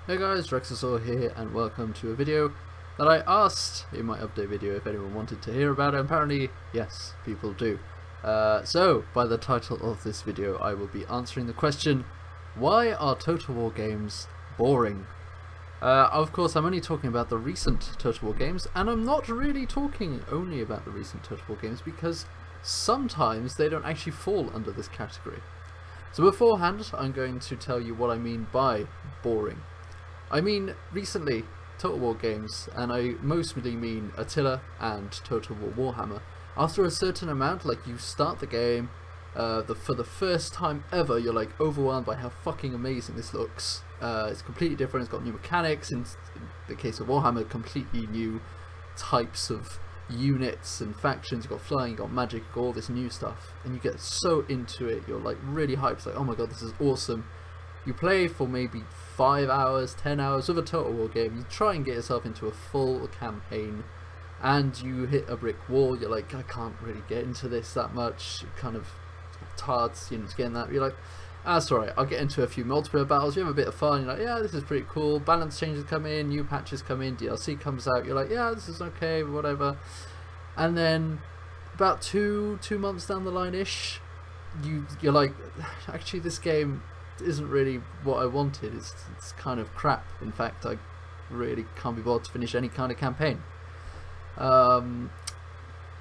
Hey guys, Rexasaur here, and welcome to a video that I asked in my update video if anyone wanted to hear about, and apparently, yes, people do. So, by the title of this video, I will be answering the question, why are Total War games boring? Of course, I'm only talking about the recent Total War games, and I'm not really talking only about the recent Total War games, because sometimes they don't actually fall under this category. So beforehand, I'm going to tell you what I mean by boring. I mean recently Total War games, and I mostly mean Attila and Total War Warhammer. After a certain amount, like you start the game, for the first time ever, you're like overwhelmed by how fucking amazing this looks. It's completely different, it's got new mechanics, in the case of Warhammer, completely new types of units and factions. You've got flying, you've got magic, you've got all this new stuff, and you get so into it, you're like really hyped, it's like, oh my god, this is awesome. You play for maybe 5 hours, 10 hours of a Total War game, you try and get yourself into a full campaign, and you hit a brick wall. You're like, I can't really get into this that much, kind of tards, you know, to get in that. You're like, that's alright, I'll get into a few multiplayer battles, you have a bit of fun, you're like, yeah, this is pretty cool, balance changes come in, new patches come in, DLC comes out, you're like, yeah, this is okay, whatever. And then about two months down the line-ish, you're like, actually this game isn't really what I wanted, it's kind of crap. In fact, I really can't be bothered to finish any kind of campaign.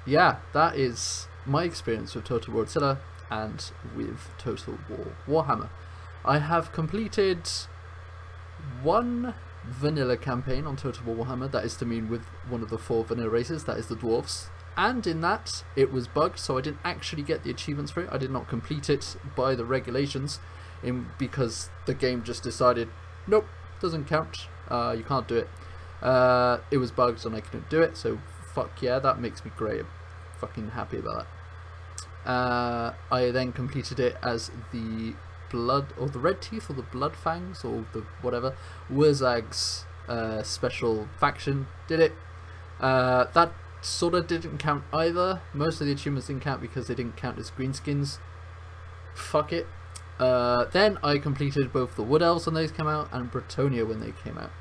Yeah, that is my experience with Total War Attila and with Total War Warhammer. I have completed one vanilla campaign on Total War Warhammer, that is to mean with one of the 4 vanilla races, that is the dwarves, and in that it was bugged, so I didn't actually get the achievements for it. I did not complete it by the regulations, because the game just decided, nope, doesn't count, you can't do it. It was bugged and I couldn't do it, so fuck yeah, that makes me great. I'm fucking happy about that. I then completed it as the blood, or the red teeth, or the blood fangs, or the whatever, Wurzag's special faction did it. That sort of didn't count either. Most of the achievements didn't count because they didn't count as greenskins. Fuck it. Then I completed both the Wood Elves when those came out and Britannia when they came out,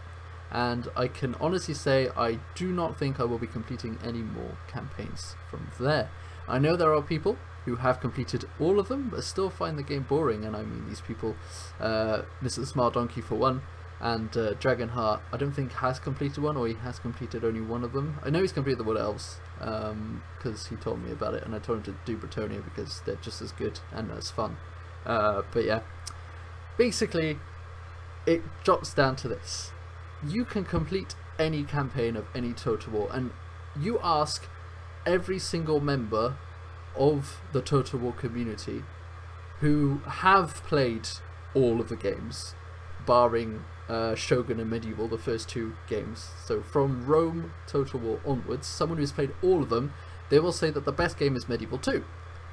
and I can honestly say I do not think I will be completing any more campaigns from there. I know there are people who have completed all of them but still find the game boring, and I mean these people, Mr. Smart Donkey for one, and Dragonheart I don't think has completed one, or he has completed only one of them. I know he's completed the Wood Elves because he told me about it, and I told him to do Britannia because they're just as good and as fun. But yeah, basically it drops down to this: you can complete any campaign of any Total War, and you ask every single member of the Total War community who have played all of the games, barring Shogun and Medieval, the first 2 games, so from Rome Total War onwards, someone who's played all of them, they will say that the best game is Medieval 2.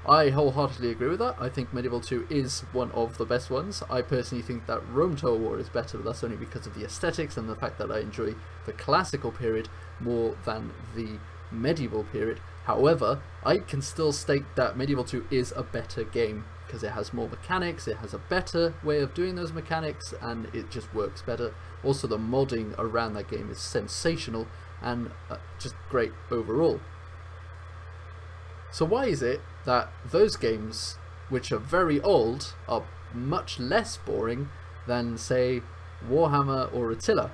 I wholeheartedly agree with that. I think Medieval 2 is one of the best ones. I personally think that Rome Total War is better, but that's only because of the aesthetics and the fact that I enjoy the classical period more than the medieval period. However, I can still state that Medieval 2 is a better game because it has more mechanics, it has a better way of doing those mechanics, and it just works better. Also, the modding around that game is sensational and just great overall. So why is it that those games, which are very old, are much less boring than, say, Warhammer or Attila?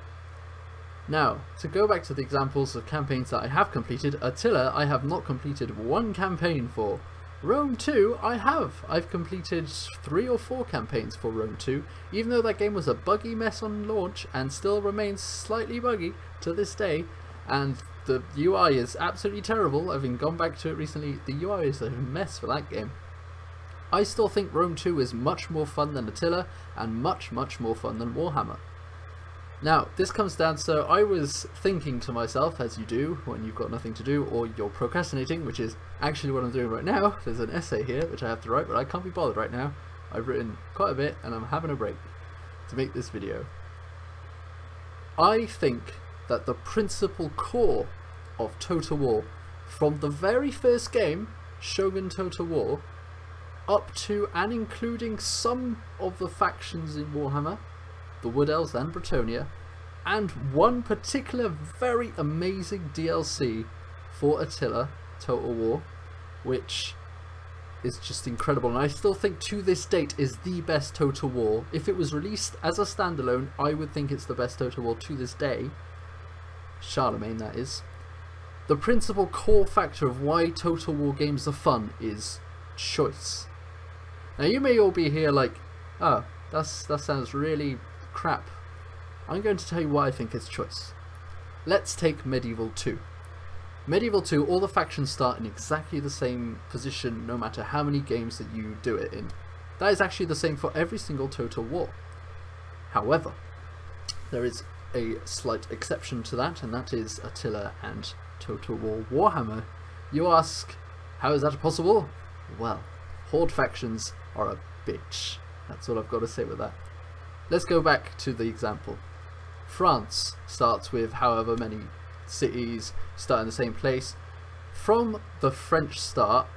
Now, to go back to the examples of campaigns that I have completed, Attila I have not completed one campaign for. Rome 2 I have. I've completed 3 or 4 campaigns for Rome 2, even though that game was a buggy mess on launch and still remains slightly buggy to this day, and the UI is absolutely terrible. Having gone back to it recently, the UI is a mess for that game. I still think Rome 2 is much more fun than Attila, and much more fun than Warhammer. Now, this comes down, so I was thinking to myself, as you do when you've got nothing to do or you're procrastinating, which is actually what I'm doing right now. There's an essay here which I have to write, but I can't be bothered right now. I've written quite a bit and I'm having a break to make this video. I think that the principal core of Total War, from the very first game, Shogun Total War, up to and including some of the factions in Warhammer, the Wood Elves and Britannia, and one particular very amazing DLC for Attila, Total War, which is just incredible, and I still think to this date is the best Total War. If it was released as a standalone, I would think it's the best Total War to this day. Charlemagne, that is. The principal core factor of why Total War games are fun is choice. Now you may all be here like, oh, that sounds really crap. I'm going to tell you why I think it's choice. Let's take Medieval 2. Medieval 2, all the factions start in exactly the same position no matter how many games that you do it in. That is actually the same for every single Total War. However, there is a slight exception to that, and that is Attila and Total War Warhammer. You ask, how is that possible? Well, Horde Factions are a bitch. That's all I've got to say with that. Let's go back to the example. France starts with however many cities, start in the same place. From the French start,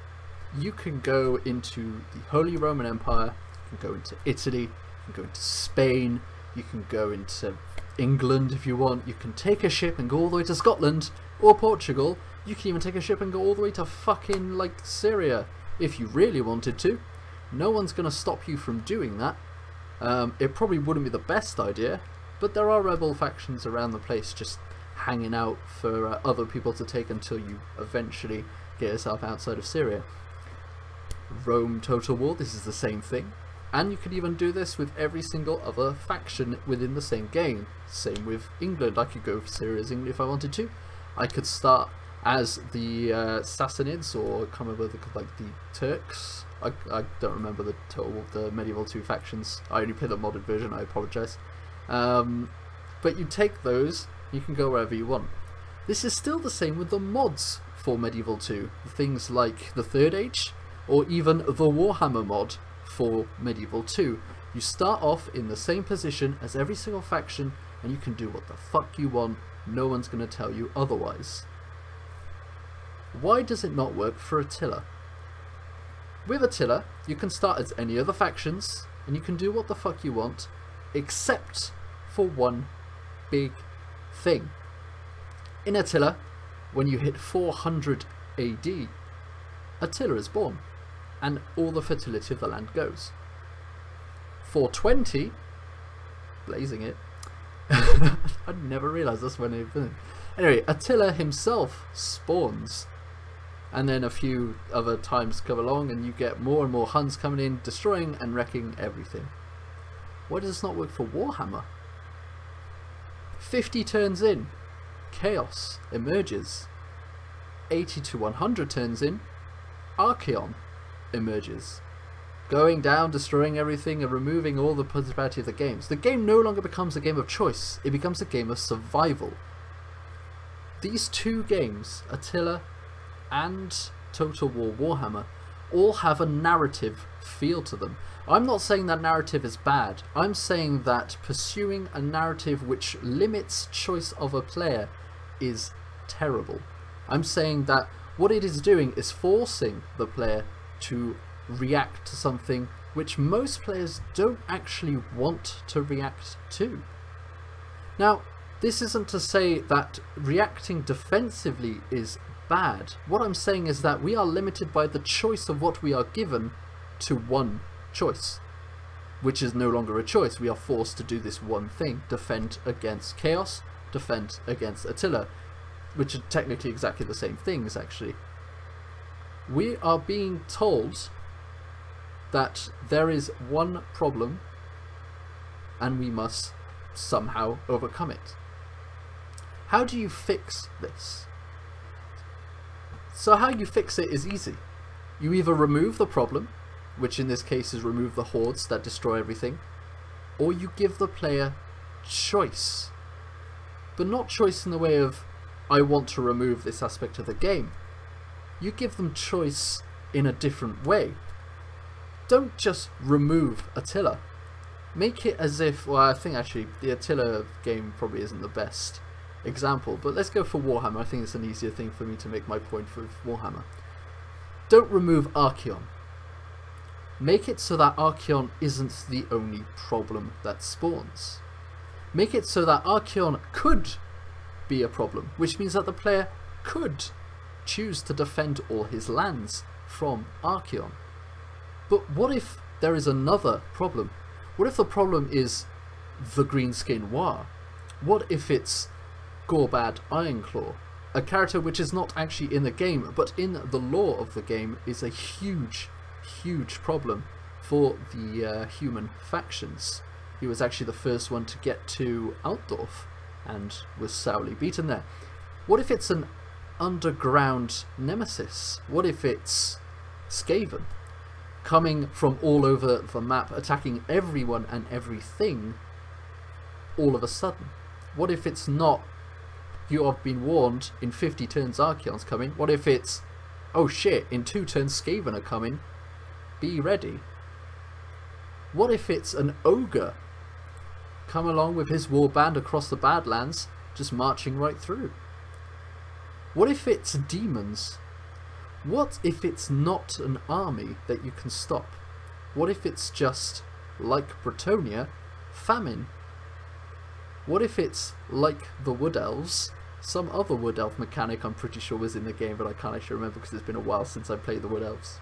you can go into the Holy Roman Empire, you can go into Italy, you can go into Spain, you can go into England if you want, you can take a ship and go all the way to Scotland or Portugal, you can even take a ship and go all the way to fucking like Syria if you really wanted to. No one's going to stop you from doing that. It probably wouldn't be the best idea, but there are rebel factions around the place just hanging out for other people to take until you eventually get yourself outside of Syria. Rome Total War, this is the same thing, and you could even do this with every single other faction within the same game. Same with England. I could go for Syria's England if I wanted to. I could start as the Sassanids, or I can't remember like the Turks. I don't remember the Medieval 2 factions. I only play the modded version, I apologise. But you take those, you can go wherever you want. This is still the same with the mods for Medieval 2. Things like the Third Age, or even the Warhammer mod for Medieval 2. You start off in the same position as every single faction, and you can do what the fuck you want. No one's going to tell you otherwise. Why does it not work for Attila? With Attila, you can start as any other factions, and you can do what the fuck you want, except for one big thing. In Attila, when you hit 400 AD, Attila is born, and all the fertility of the land goes. 420, blazing it, I never realised that's when it... Anyway, Attila himself spawns, and then a few other times come along and you get more and more Huns coming in, destroying and wrecking everything. Why does this not work for Warhammer? 50 turns in, chaos emerges. 80 to 100 turns in, Archaon emerges. Going down, destroying everything and removing all the possibility of the games. The game no longer becomes a game of choice, it becomes a game of survival. These two games, Attila and Total War Warhammer, all have a narrative feel to them. I'm not saying that narrative is bad, I'm saying that pursuing a narrative which limits choice of a player is terrible. I'm saying that what it is doing is forcing the player to react to something which most players don't actually want to react to. Now, this isn't to say that reacting defensively is bad. What I'm saying is that we are limited by the choice of what we are given to one choice, which is no longer a choice. We are forced to do this one thing: defend against chaos, defend against Attila, which are technically exactly the same things actually. We are being told that there is one problem and we must somehow overcome it. How do you fix this? So how you fix it is easy. You either remove the problem, which in this case is remove the hordes that destroy everything, or you give the player choice. But not choice in the way of, I want to remove this aspect of the game. You give them choice in a different way. Don't just remove Attila. Make it as if, well, I think actually the Attila game probably isn't the best example, but let's go for Warhammer. I think it's an easier thing for me to make my point for Warhammer. Don't remove Archaon. Make it so that Archaon isn't the only problem that spawns. Make it so that Archaon could be a problem, which means that the player could choose to defend all his lands from Archaon. But what if there is another problem? What if the problem is the Greenskin War? What if it's Gorbad Ironclaw? A character which is not actually in the game, but in the lore of the game is a huge, huge problem for the human factions. He was actually the first one to get to Altdorf and was sourly beaten there. What if it's an underground nemesis? What if it's Skaven, coming from all over the map, attacking everyone and everything all of a sudden? What if it's not, you have been warned, in 50 turns Archaon's coming? What if it's, oh shit, in 2 turns Skaven are coming, be ready? What if it's an ogre come along with his warband across the Badlands, just marching right through? What if it's demons? What if it's not an army that you can stop? What if it's just, like Britannia, famine? What if it's like the Wood Elves, some other Wood Elf mechanic I'm pretty sure was in the game, but I can't actually remember because it's been a while since I played the Wood Elves.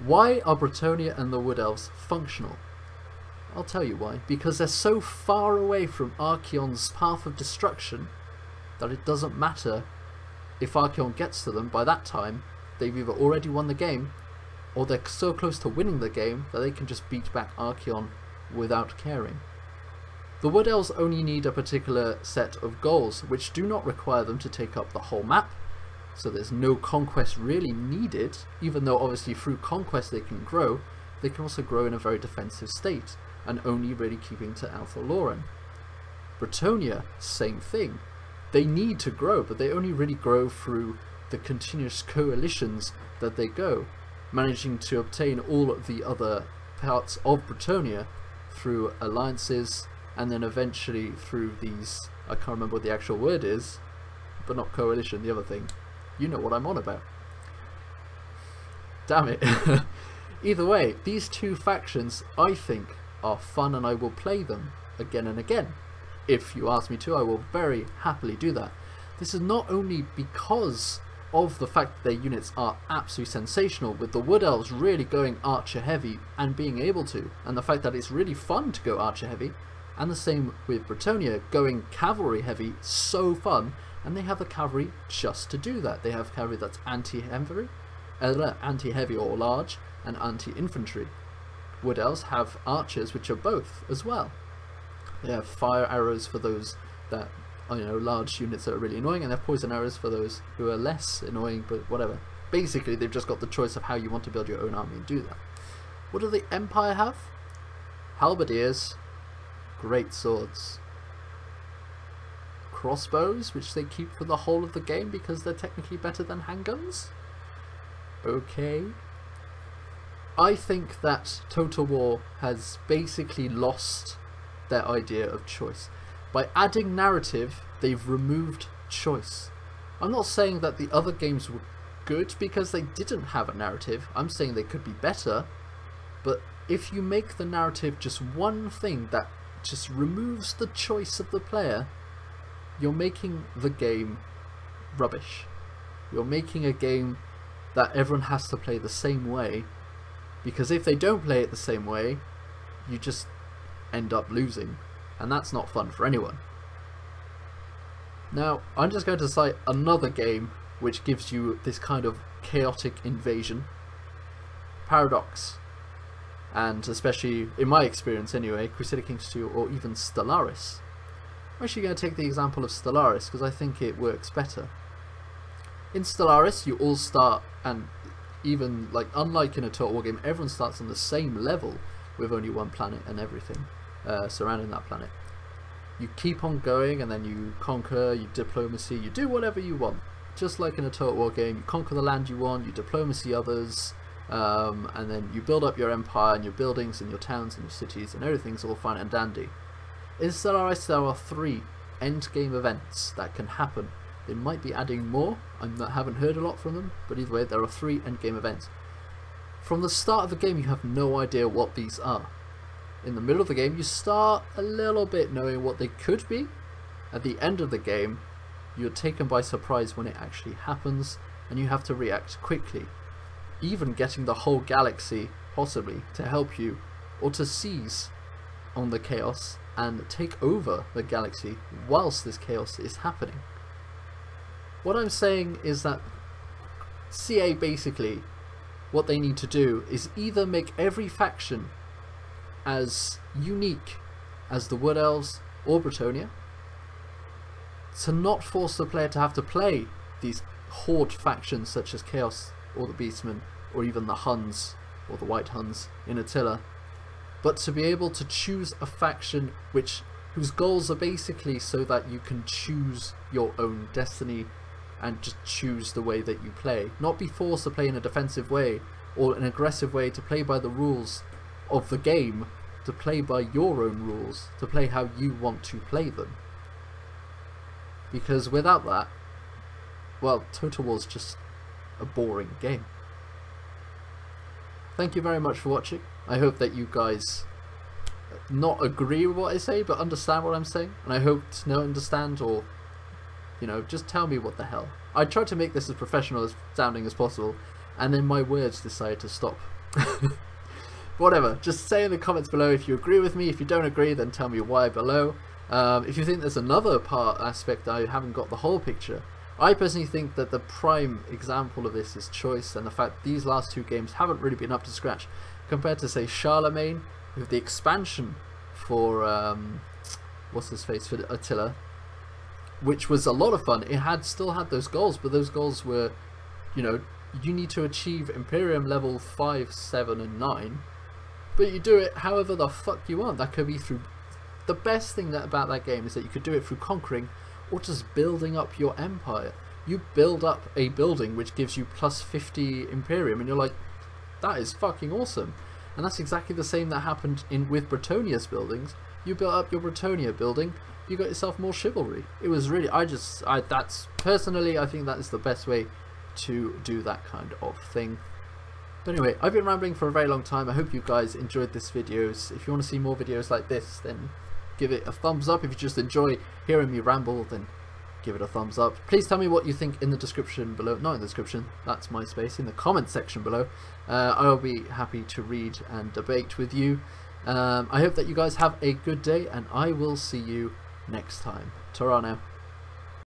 Why are Britannia and the Wood Elves functional? I'll tell you why. Because they're so far away from Archaon's path of destruction that it doesn't matter if Archaon gets to them. By that time, they've either already won the game, or they're so close to winning the game that they can just beat back Archaon without caring. The Wood Elves only need a particular set of goals, which do not require them to take up the whole map, so there's no conquest really needed, even though obviously through conquest they can also grow in a very defensive state, and only really keeping to Alpha Lauren. Britannia, same thing. They need to grow, but they only really grow through the continuous coalitions that they go, managing to obtain all of the other parts of Britannia through alliances, and then eventually through these, I can't remember what the actual word is, but not coalition, the other thing. You know what I'm on about. Damn it. Either way, these two factions, I think, are fun, and I will play them again and again. If you ask me to, I will very happily do that. This is not only because of the fact that their units are absolutely sensational, with the Wood Elves really going archer heavy and being able to, and the fact that it's really fun to go archer heavy, and the same with Britannia going cavalry heavy, so fun, and they have the cavalry just to do that. They have cavalry that's anti-heavy or large, and anti-infantry. Wood Elves have archers which are both as well. They have fire arrows for those that are, you know, large units that are really annoying, and they have poison arrows for those who are less annoying, but whatever. Basically, they've just got the choice of how you want to build your own army and do that. What do the Empire have? Halberdiers, great swords. Crossbows, which they keep for the whole of the game because they're technically better than handguns? Okay. I think that Total War has basically lost their idea of choice. By adding narrative, they've removed choice. I'm not saying that the other games were good because they didn't have a narrative. I'm saying they could be better, but if you make the narrative just one thing that just removes the choice of the player, you're making the game rubbish. You're making a game that everyone has to play the same way, because if they don't play it the same way, you just end up losing, and that's not fun for anyone. Now, I'm just going to cite another game which gives you this kind of chaotic invasion. Paradox. And especially, in my experience anyway, Crusader Kings 2 or even Stellaris. I'm actually going to take the example of Stellaris because I think it works better. In Stellaris, you all start, and even like unlike in a Total War game, everyone starts on the same level with only one planet and everything surrounding that planet. You keep on going, and then you conquer, you diplomacy, you do whatever you want. Just like in a Total War game, you conquer the land you want, you diplomacy others, and then you build up your empire and your buildings and your towns and your cities, and everything's all fine and dandy. In Stellaris, there are 3 endgame events that can happen. They might be adding more, I haven't heard a lot from them, but either way, there are 3 endgame events. From the start of the game, you have no idea what these are. in the middle of the game, you start a little bit knowing what they could be. At the end of the game, you're taken by surprise when it actually happens, and you have to react quickly, even getting the whole galaxy possibly to help you, or to seize on the chaos and take over the galaxy whilst this chaos is happening. What I'm saying is that CA basically, what they need to do is either make every faction as unique as the Wood Elves or Britannia, to not force the player to have to play these Horde factions such as Chaos or the Beastmen or even the Huns or the White Huns in Attila, but to be able to choose a faction whose goals are basically so that you can choose your own destiny and just choose the way that you play, not be forced to play in a defensive way or an aggressive way, to play by the rules of the game, to play by your own rules, to play how you want to play them. Because without that, well, Total War's just a boring game. Thank you very much for watching. I hope that you guys not agree with what I say, but understand what I'm saying. And I hope to understand, or, you know, just tell me what the hell. I tried to make this as professional as sounding as possible, and then my words decided to stop. Whatever, just say in the comments below if you agree with me. If you don't agree, then tell me why below. If you think there's another aspect I haven't got the whole picture, I personally think that the prime example of this is choice, and the fact these last two games haven't really been up to scratch compared to, say, Charlemagne with the expansion for what's his face, for Attila, which was a lot of fun. It still had those goals, but those goals were, you know, you need to achieve Imperium level 5, 7 and 9, but you do it however the fuck you want. That could be through, the best thing about that game is that you could do it through conquering or just building up your empire. You build up a building which gives you plus 50 Imperium, and you're like, that is fucking awesome. And that's exactly the same that happened with Britannia's buildings. You built up your Britannia building, you got yourself more chivalry. It was really, that's personally, I think that is the best way to do that kind of thing. But anyway, I've been rambling for a very long time. I hope you guys enjoyed this video. If you want to see more videos like this, then give it a thumbs up. If you just enjoy hearing me ramble, then give it a thumbs up. Please tell me what you think in the description below. Not in the description, that's my space, in the comment section below. I'll be happy to read and debate with you. I hope that you guys have a good day, and I will see you next time. Ta-ra now.